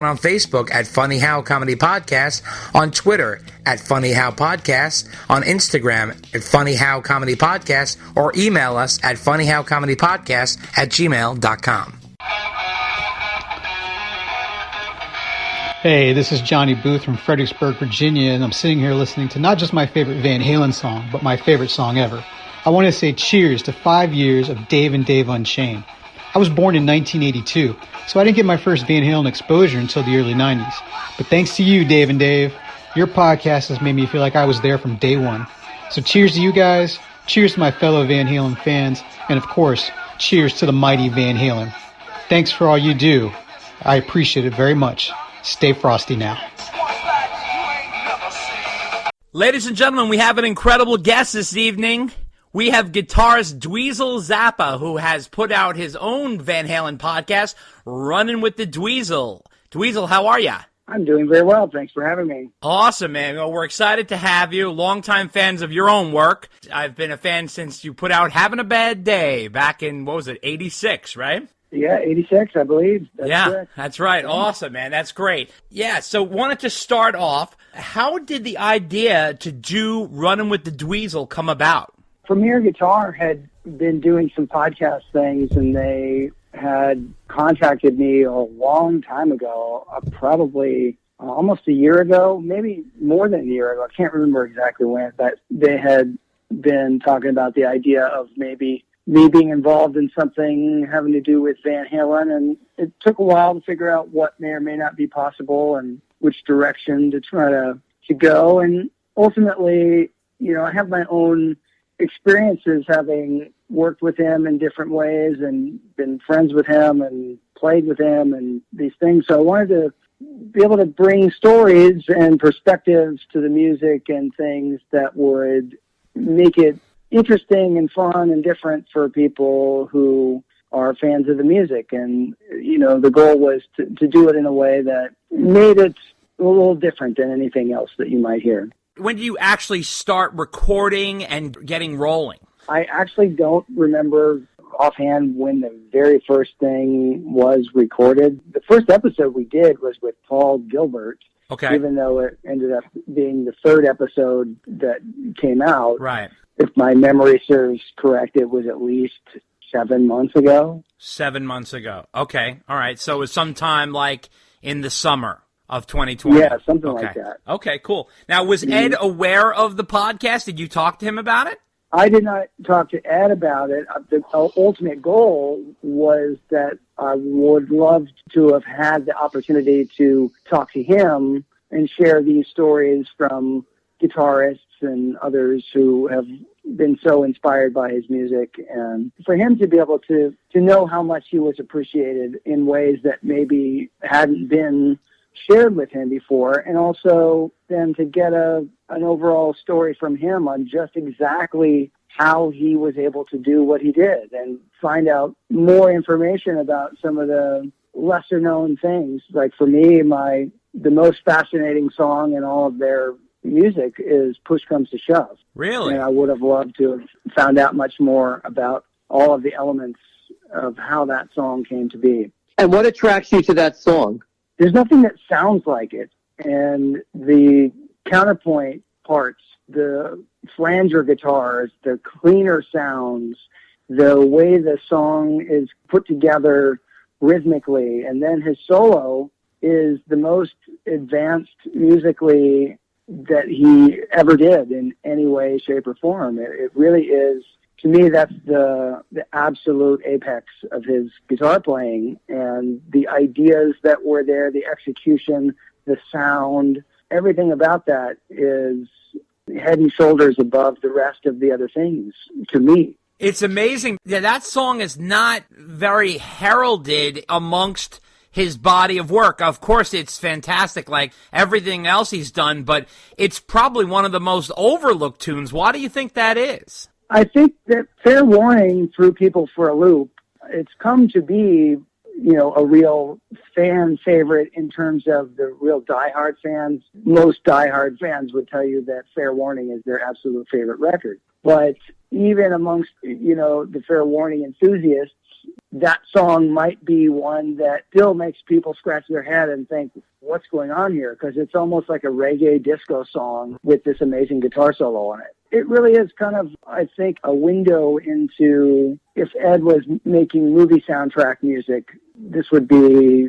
On Facebook at Funny How Comedy Podcast, on Twitter at Funny How Podcast, on Instagram at Funny How Comedy Podcast, or email us at funnyhowcomedypodcast@gmail.com. Hey, this is Johnny Booth from Fredericksburg, Virginia, and I'm sitting here listening to not just my favorite Van Halen song, but my favorite song ever. I want to say cheers to 5 years of Dave and Dave Unchained. I was born in 1982, so I didn't get my first Van Halen exposure until the early 90s. But thanks to you, Dave and Dave, your podcast has made me feel like I was there from day one. So cheers to you guys, cheers to my fellow Van Halen fans, and of course, cheers to the mighty Van Halen. Thanks for all you do. I appreciate it very much. Stay frosty now. Ladies and gentlemen, we have an incredible guest this evening. We have guitarist Dweezil Zappa, who has put out his own Van Halen podcast, Runnin With the Dweezil. Dweezil, how are ya? I'm doing very well. Thanks for having me. Awesome, man. Well, we're excited to have you. Longtime fans of your own work. I've been a fan since you put out Having a Bad Day back in, 86, right? Yeah, 86, I believe. That's correct. That's right. Awesome, man. That's great. Yeah, so wanted to start off. How did the idea to do Runnin With the Dweezil come about? Premier Guitar had been doing some podcast things, and they had contacted me a long time ago, probably almost a year ago, maybe more than a year ago. I can't remember exactly when, but they had been talking about the idea of maybe me being involved in something having to do with Van Halen, and it took a while to figure out what may or may not be possible and which direction to try to go. And ultimately, I have my own experiences having worked with him in different ways and been friends with him and played with him and these things. So I wanted to be able to bring stories and perspectives to the music and things that would make it interesting and fun and different for people who are fans of the music. And, the goal was to do it in a way that made it a little different than anything else that you might hear. When do you actually start recording and getting rolling? I actually don't remember offhand when the very first thing was recorded. The first episode we did was with Paul Gilbert. Okay. Even though it ended up being the third episode that came out. Right. If my memory serves correct, it was at least 7 months ago. 7 months ago. Okay. All right. So it was sometime like in the summer of 2020. Yeah, something like that. Okay, cool. Now, was Ed aware of the podcast? Did you talk to him about it? I did not talk to Ed about it. The ultimate goal was that I would love to have had the opportunity to talk to him and share these stories from guitarists and others who have been so inspired by his music, and for him to be able to know how much he was appreciated in ways that maybe hadn't been shared with him before, and also then to get an overall story from him on just exactly how he was able to do what he did and find out more information about some of the lesser known things. Like for me, the most fascinating song in all of their music is Push Comes to Shove. Really? And I would have loved to have found out much more about all of the elements of how that song came to be. And what attracts you to that song? There's nothing that sounds like it. And the counterpoint parts, the flanger guitars, the cleaner sounds, the way the song is put together rhythmically, and then his solo is the most advanced musically that he ever did in any way, shape, or form. It really is, to me, that's the absolute apex of his guitar playing, and the ideas that were there, the execution, the sound, everything about that is head and shoulders above the rest of the other things to me. It's amazing. Yeah, that song is not very heralded amongst his body of work. Of course, it's fantastic like everything else he's done, but it's probably one of the most overlooked tunes. Why do you think that is? I think that Fair Warning threw people for a loop. It's come to be, a real fan favorite in terms of the real diehard fans. Most diehard fans would tell you that Fair Warning is their absolute favorite record. But even amongst, the Fair Warning enthusiasts, that song might be one that still makes people scratch their head and think, what's going on here? Because it's almost like a reggae disco song with this amazing guitar solo on it. It really is kind of, I think, a window into, if Ed was making movie soundtrack music, this would be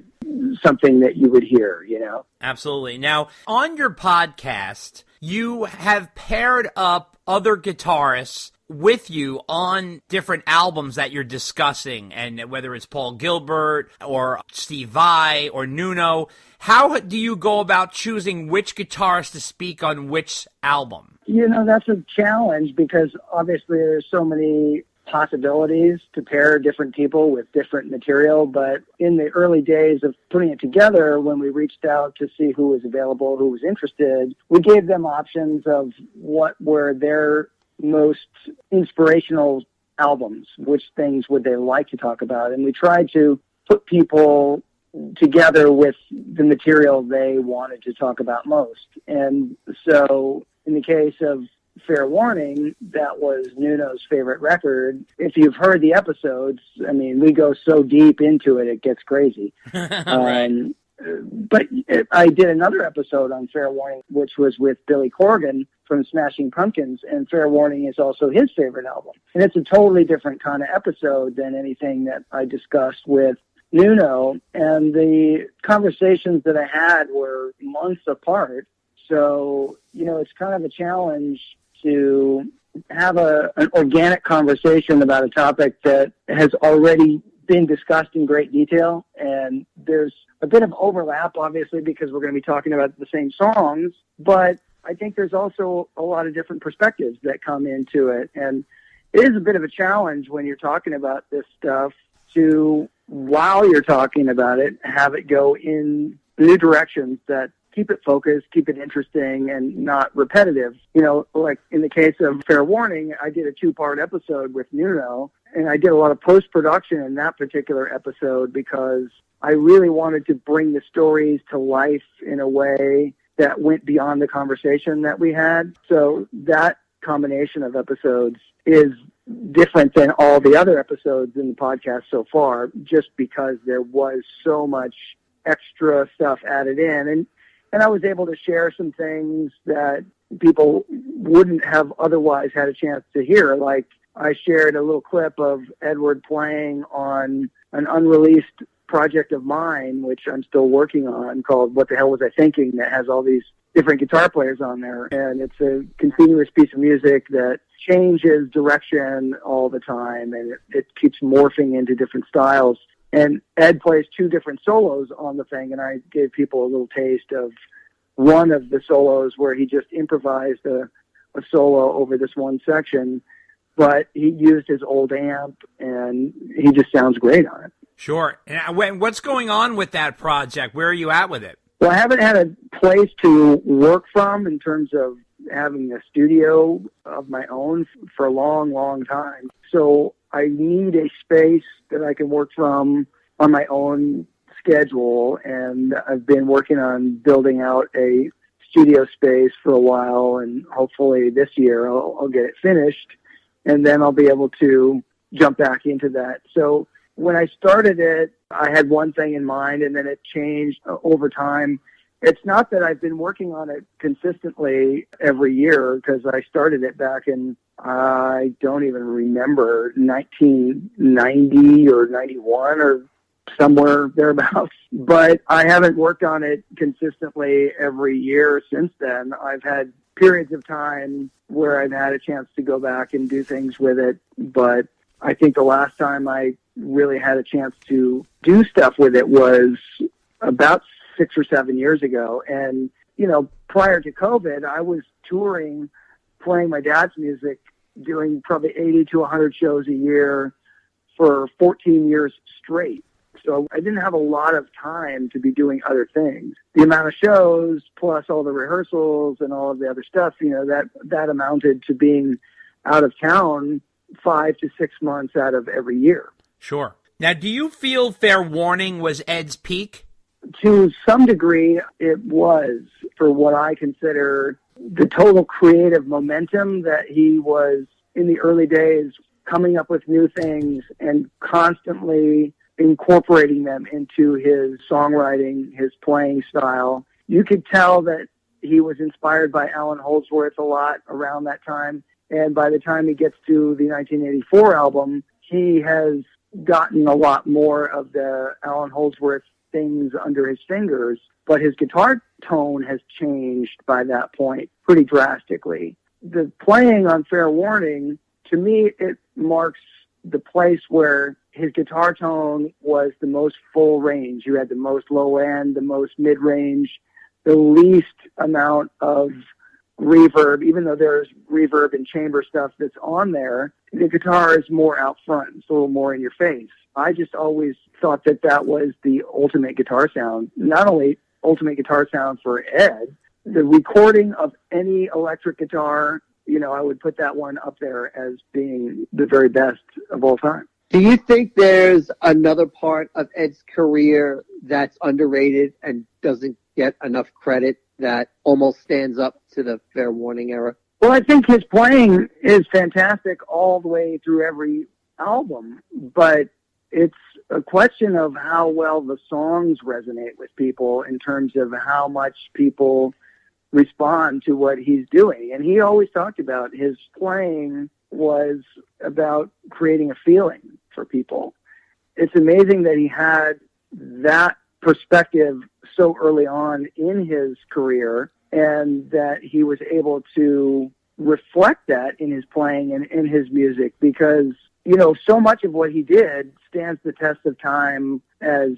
something that you would hear, you know? Absolutely. Now, on your podcast, you have paired up other guitarists with you on different albums that you're discussing, and whether it's Paul Gilbert or Steve Vai or Nuno, how do you go about choosing which guitarist to speak on which album? You know, that's a challenge because obviously there's so many possibilities to pair different people with different material, but in the early days of putting it together, when we reached out to see who was available, who was interested, we gave them options of what were their most inspirational albums, which things would they like to talk about, and we tried to put people together with the material they wanted to talk about most. And so in the case of Fair Warning, that was Nuno's favorite record. If you've heard the episodes, I mean, we go so deep into it, it gets crazy. Right. But I did another episode on Fair Warning, which was with Billy Corgan from Smashing Pumpkins, and Fair Warning is also his favorite album. And it's a totally different kind of episode than anything that I discussed with Nuno, and the conversations that I had were months apart. So, you know, it's kind of a challenge to have an organic conversation about a topic that has already been discussed in great detail. And there's a bit of overlap, obviously, because we're going to be talking about the same songs. But I think there's also a lot of different perspectives that come into it. And it is a bit of a challenge when you're talking about this stuff to, while you're talking about it, have it go in new directions that keep it focused, keep it interesting, and not repetitive. You know, like in the case of Fair Warning, I did a 2-part episode with Nuno, and I did a lot of post-production in that particular episode because I really wanted to bring the stories to life in a way that went beyond the conversation that we had. So that combination of episodes is different than all the other episodes in the podcast so far, just because there was so much extra stuff added in. And I was able to share some things that people wouldn't have otherwise had a chance to hear. Like I shared a little clip of Edward playing on an unreleased project of mine, which I'm still working on, called What the Hell Was I Thinking, that has all these different guitar players on there. And it's a continuous piece of music that changes direction all the time, and it keeps morphing into different styles. And Ed plays 2 different solos on the thing, and I gave people a little taste of one of the solos where he just improvised a solo over this one section, but he used his old amp, and he just sounds great on it. Sure. And what's going on with that project? Where are you at with it? Well, I haven't had a place to work from in terms of having a studio of my own for a long, long time. So I need a space that I can work from on my own schedule, and I've been working on building out a studio space for a while, and hopefully this year I'll get it finished, and then I'll be able to jump back into that. So when I started it, I had one thing in mind, and then it changed over time. It's not that I've been working on it consistently every year, because I started it back in, I don't even remember, 1990 or 91 or somewhere thereabouts. But I haven't worked on it consistently every year since then. I've had periods of time where I've had a chance to go back and do things with it. But I think the last time I really had a chance to do stuff with it was about 6 or 7 years ago. And, you know, prior to COVID, I was touring, playing my dad's music, doing probably 80 to 100 shows a year for 14 years straight. So I didn't have a lot of time to be doing other things. The amount of shows, plus all the rehearsals and all of the other stuff, you know, that amounted to being out of town 5 to 6 months out of every year. Sure. Now, do you feel Fair Warning was Ed's peak? To some degree, it was, for what I consider the total creative momentum that he was in the early days coming up with new things and constantly incorporating them into his songwriting, his playing style. You could tell that he was inspired by Alan Holdsworth a lot around that time. And by the time he gets to the 1984 album, he has gotten a lot more of the Alan Holdsworth things under his fingers. But his guitar tone has changed by that point pretty drastically. The playing on Fair Warning, to me, it marks the place where his guitar tone was the most full range. You had the most low end, the most mid-range, the least amount of reverb. Even though there's reverb and chamber stuff that's on there, the guitar is more out front. It's a little more in your face. I just always thought that that was the ultimate guitar sound. Not only ultimate guitar sound for Ed, the recording of any electric guitar, you know, I would put that one up there as being the very best of all time. Do you think there's another part of Ed's career that's underrated and doesn't get enough credit that almost stands up to the Fair Warning era? Well, I think his playing is fantastic all the way through every album, but it's a question of how well the songs resonate with people in terms of how much people respond to what he's doing. And he always talked about his playing was about creating a feeling for people. It's amazing that he had that perspective so early on in his career and that he was able to reflect that in his playing and in his music, because, you know, so much of what he did stands the test of time as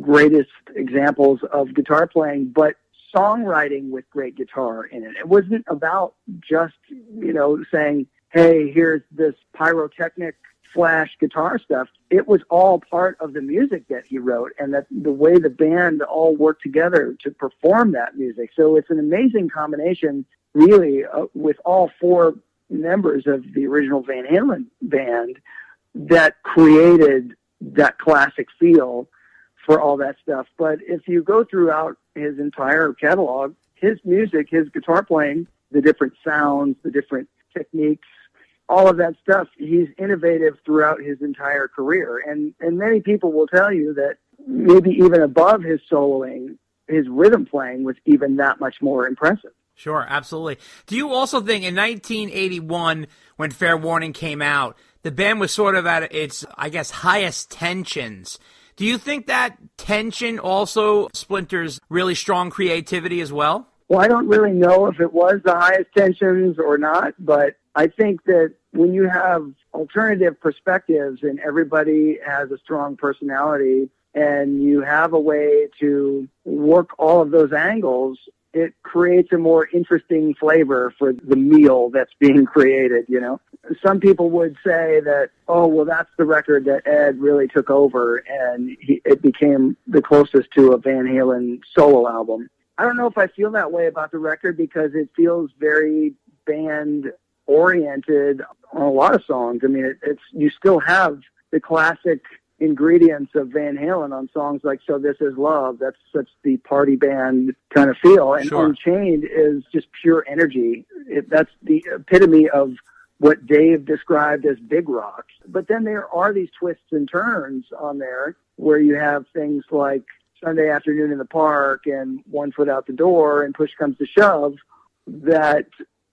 greatest examples of guitar playing, but songwriting with great guitar in it. It wasn't about just, you know, saying, hey, here's this pyrotechnic flash guitar stuff. It was all part of the music that he wrote, and that the way the band all worked together to perform that music. So it's an amazing combination, really, with all four members of the original Van Halen band that created that classic feel for all that stuff. But if you go throughout his entire catalog, his music, his guitar playing, the different sounds, the different techniques, all of that stuff, he's innovative throughout his entire career. And many people will tell you that maybe even above his soloing, his rhythm playing was even that much more impressive. Sure, absolutely. Do you also think in 1981, when Fair Warning came out, the band was sort of at its, I guess, highest tensions? Do you think that tension also splinters really strong creativity as well? Well, I don't really know if it was the highest tensions or not, but I think that when you have alternative perspectives and everybody has a strong personality and you have a way to work all of those angles, it creates a more interesting flavor for the meal that's being created, you know. Some people would say that, oh, well, that's the record that Ed really took over and it became the closest to a Van Halen solo album. I don't know if I feel that way about the record because it feels very band-oriented on a lot of songs. I mean, it's you still have the classic ingredients of Van Halen on songs like So This Is Love. That's such the party band kind of feel. And Sure. Unchained is just pure energy. That's the epitome of what Dave described as big rock. But then there are these twists and turns on there where you have things like Sunday Afternoon in the Park and One Foot Out the Door and Push Comes to Shove that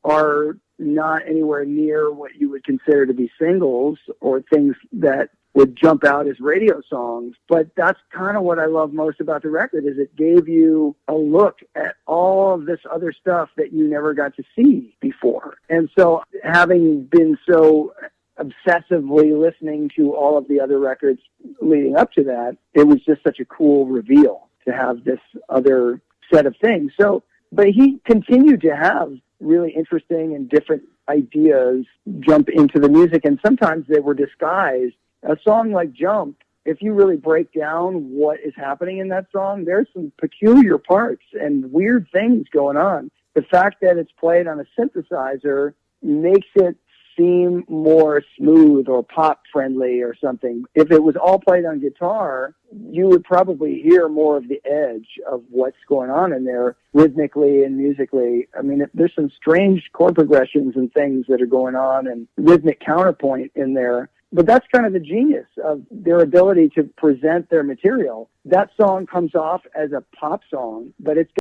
are not anywhere near what you would consider to be singles or things that would jump out as radio songs. But that's kind of what I love most about the record, is it gave you a look at all of this other stuff that you never got to see before. And so having been so obsessively listening to all of the other records leading up to that, it was just such a cool reveal to have this other set of things. So, but he continued to have really interesting and different ideas jump into the music, and sometimes they were disguised. A song like Jump, if you really break down what is happening in that song, there's some peculiar parts and weird things going on. The fact that it's played on a synthesizer makes it seem more smooth or pop friendly or something. If it was all played on guitar, you would probably hear more of the edge of what's going on in there rhythmically and musically. I mean, there's some strange chord progressions and things that are going on and rhythmic counterpoint in there. But that's kind of the genius of their ability to present their material. That song comes off as a pop song, but it's